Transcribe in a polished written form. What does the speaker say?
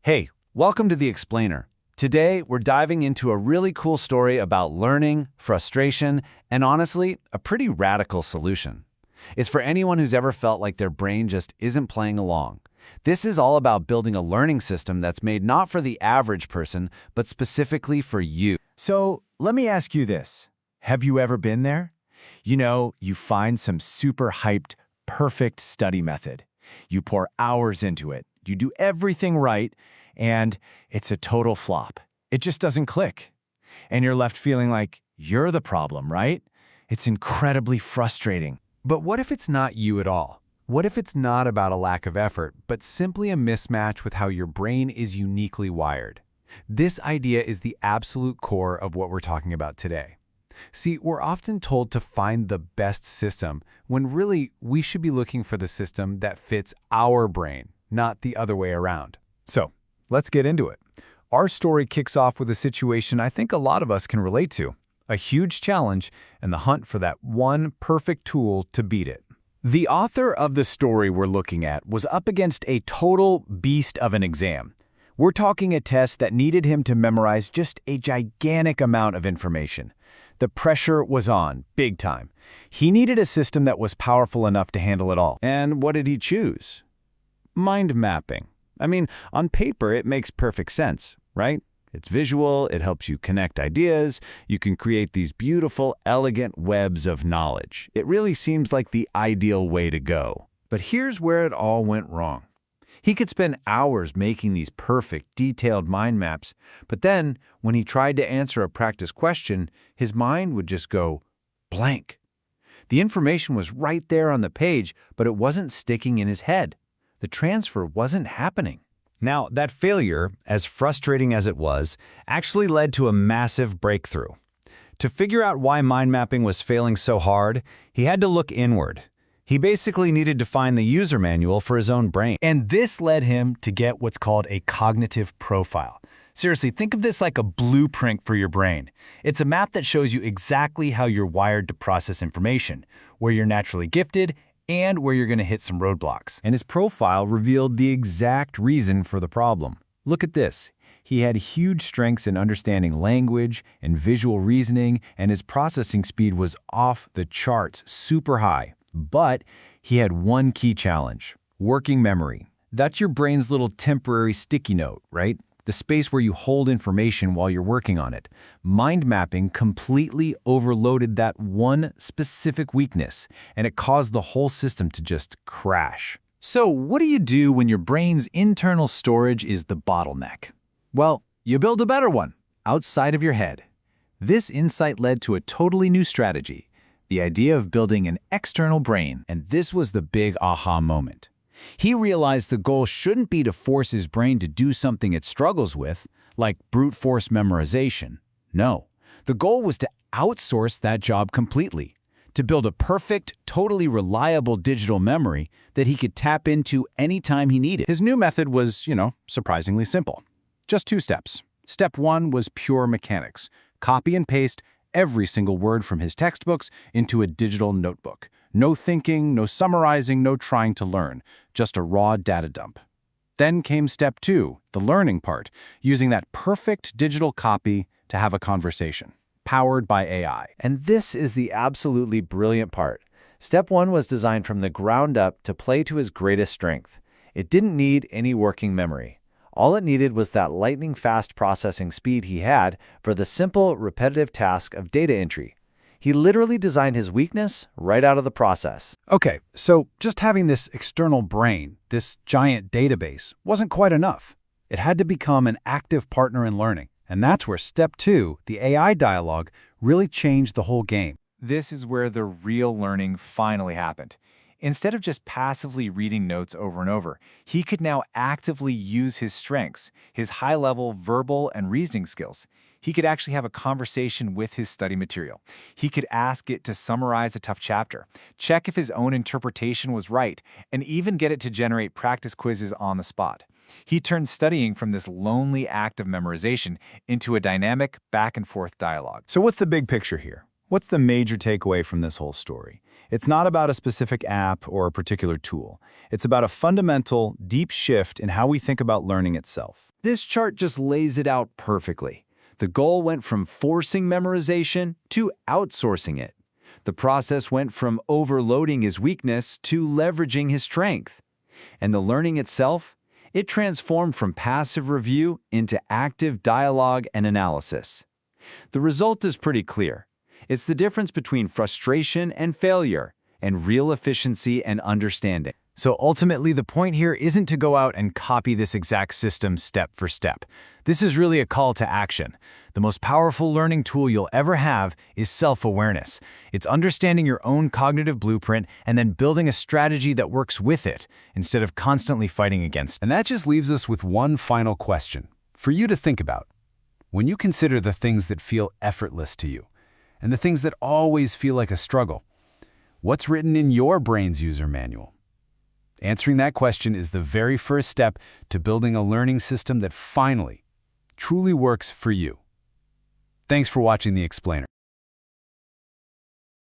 Hey, welcome to The Explainer. Today, we're diving into a really cool story about learning, frustration, and honestly, a pretty radical solution. It's for anyone who's ever felt like their brain just isn't playing along. This is all about building a learning system that's made not for the average person, but specifically for you. So let me ask you this. Have you ever been there? You find some super hyped, perfect study method. You pour hours into it. You do everything right, and it's a total flop. It just doesn't click. And you're left feeling like you're the problem, right? It's incredibly frustrating. But what if it's not you at all? What if it's not about a lack of effort, but simply a mismatch with how your brain is uniquely wired? This idea is the absolute core of what we're talking about today. See, we're often told to find the best system, when really we should be looking for the system that fits our brain, not the other way around. So let's get into it. Our story kicks off with a situation I think a lot of us can relate to. A huge challenge and the hunt for that one perfect tool to beat it. The author of the story we're looking at was up against a total beast of an exam. We're talking a test that needed him to memorize just a gigantic amount of information. The pressure was on, big time. He needed a system that was powerful enough to handle it all. And what did he choose? Mind mapping. I mean, on paper, it makes perfect sense, right? It's visual, it helps you connect ideas, you can create these beautiful, elegant webs of knowledge. It really seems like the ideal way to go. But here's where it all went wrong. He could spend hours making these perfect, detailed mind maps, but then, when he tried to answer a practice question, his mind would just go blank. The information was right there on the page, but it wasn't sticking in his head. The transfer wasn't happening. Now, that failure, as frustrating as it was, actually led to a massive breakthrough. To figure out why mind mapping was failing so hard, he had to look inward. He basically needed to find the user manual for his own brain. And this led him to get what's called a cognitive profile. Seriously, think of this like a blueprint for your brain. It's a map that shows you exactly how you're wired to process information, where you're naturally gifted, and where you're going to hit some roadblocks. And his profile revealed the exact reason for the problem. Look at this. He had huge strengths in understanding language and visual reasoning, and his processing speed was off the charts, super high. But he had one key challenge: working memory. That's your brain's little temporary sticky note, right? The space where you hold information while you're working on it. Mind mapping completely overloaded that one specific weakness, and it caused the whole system to just crash. So what do you do when your brain's internal storage is the bottleneck? Well, you build a better one, outside of your head. This insight led to a totally new strategy, the idea of building an external brain, and this was the big aha moment. He realized the goal shouldn't be to force his brain to do something it struggles with, like brute force memorization. No, the goal was to outsource that job completely, to build a perfect, totally reliable digital memory that he could tap into anytime he needed. His new method was, surprisingly simple. Just 2 steps. Step 1 was pure mechanics. Copy and paste every single word from his textbooks into a digital notebook. No thinking, no summarizing, no trying to learn, just a raw data dump. Then came step 2, the learning part, using that perfect digital copy to have a conversation, powered by AI. And this is the absolutely brilliant part. Step 1 was designed from the ground up to play to his greatest strength. It didn't need any working memory. All it needed was that lightning-fast processing speed he had for the simple, repetitive task of data entry. He literally designed his weakness right out of the process. Okay, so just having this external brain, this giant database, wasn't quite enough. It had to become an active partner in learning. And that's where step 2, the AI dialogue, really changed the whole game. This is where the real learning finally happened. Instead of just passively reading notes over and over, he could now actively use his strengths, his high-level verbal and reasoning skills. He could actually have a conversation with his study material. He could ask it to summarize a tough chapter, check if his own interpretation was right, and even get it to generate practice quizzes on the spot. He turned studying from this lonely act of memorization into a dynamic back-and-forth dialogue. So what's the big picture here? What's the major takeaway from this whole story? It's not about a specific app or a particular tool. It's about a fundamental, deep shift in how we think about learning itself. This chart just lays it out perfectly. The goal went from forcing memorization to outsourcing it. The process went from overloading his weakness to leveraging his strength. And the learning itself? It transformed from passive review into active dialogue and analysis. The result is pretty clear. It's the difference between frustration and failure, and real efficiency and understanding. So ultimately, the point here isn't to go out and copy this exact system step for step. This is really a call to action. The most powerful learning tool you'll ever have is self-awareness. It's understanding your own cognitive blueprint and then building a strategy that works with it, instead of constantly fighting against it. And that just leaves us with one final question for you to think about. When you consider the things that feel effortless to you, and the things that always feel like a struggle, what's written in your brain's user manual? Answering that question is the very first step to building a learning system that finally, truly works for you. Thanks for watching The Explainer.